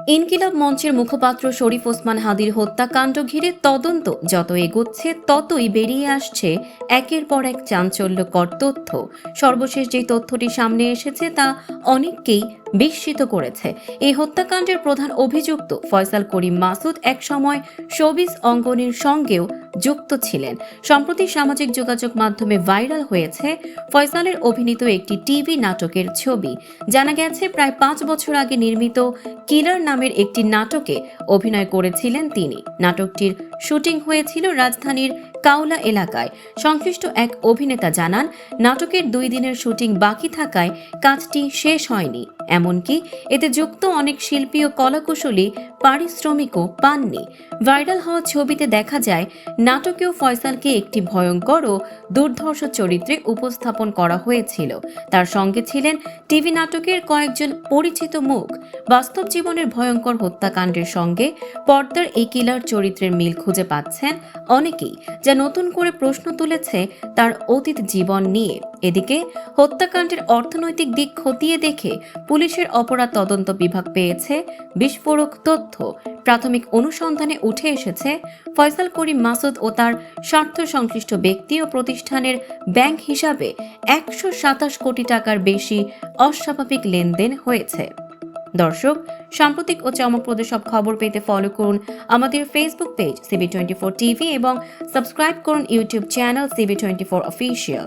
ইনকিলাব মঞ্চের মুখপাত্র শরীফ ওসমান হাদির হত্যাকাণ্ড ঘিরে তদন্ত যত এগোচ্ছে ততই বেরিয়ে আসছে একের পর এক চাঞ্চল্যকর তথ্য। সর্বশেষ যে তথ্যটি সামনে এসেছে তা অনেককেই বিস্মিত করেছে। এই হত্যাকাণ্ডের প্রধান অভিযুক্ত ফয়সাল করিম মাসুদ একসময় শোবিজ অঙ্গনের সঙ্গেও যুক্ত ছিলেন। সম্প্রতি সামাজিক যোগাযোগ মাধ্যমে ভাইরাল হয়েছে ফয়সালের অভিনীত একটি টিভি নাটকের ছবি। জানা গেছে প্রায় 5 বছর আগে নির্মিত কিলার নামের একটি নাটকে অভিনয় করেছিলেন তিনি। নাটকটির শুটিং হয়েছিল রাজধানীর কাউলা এলাকায়। সংশ্লিষ্ট এক অভিনেতা জানান, নাটকের 2 দিনের শুটিং বাকি থাকায় কাজটি শেষ হয়নি। এমনকি এতে যুক্ত অনেক শিল্পী ও কলাকুশলী পারিশ্রমিকও পাননি। ভাইরাল হওয়া ছবিতে দেখা যায় নাটকেও ফয়সালকে একটি ভয়ঙ্কর ও দুর্ধর্ষ চরিত্রে উপস্থাপন করা হয়েছিল। তার সঙ্গে ছিলেন টিভি নাটকের কয়েকজন পরিচিত মুখ। বাস্তব জীবনের ভয়ঙ্কর হত্যাকাণ্ডের সঙ্গে পর্দার এই কিলার চরিত্রের মিল খুঁজে পাচ্ছেন অনেকেই, যা নতুন করে প্রশ্ন তুলেছে তার অতীত জীবন নিয়ে। এদিকে হত্যাকাণ্ডের অর্থনৈতিক দিক খতিয়ে দেখে পুলিশের অপরাধ তদন্ত বিভাগ পেয়েছে বিস্ফোরক তথ্য। প্রাথমিক অনুসন্ধানে উঠে এসেছে ফয়সাল করিম মাসুদ ও তার স্বার্থ সংশ্লিষ্ট ব্যক্তি ও প্রতিষ্ঠানের ব্যাংক হিসাবে 127 কোটি টাকার বেশি অস্বাভাবিক লেনদেন হয়েছে। দর্শক, সাম্প্রতিক ও চমকপ্রদ সব খবর পেতে ফলো করুন আমাদের ফেসবুক পেজ CB24 টিভি এবং সাবস্ক্রাইব করুন ইউটিউব চ্যানেল CB24 অফিসিয়াল।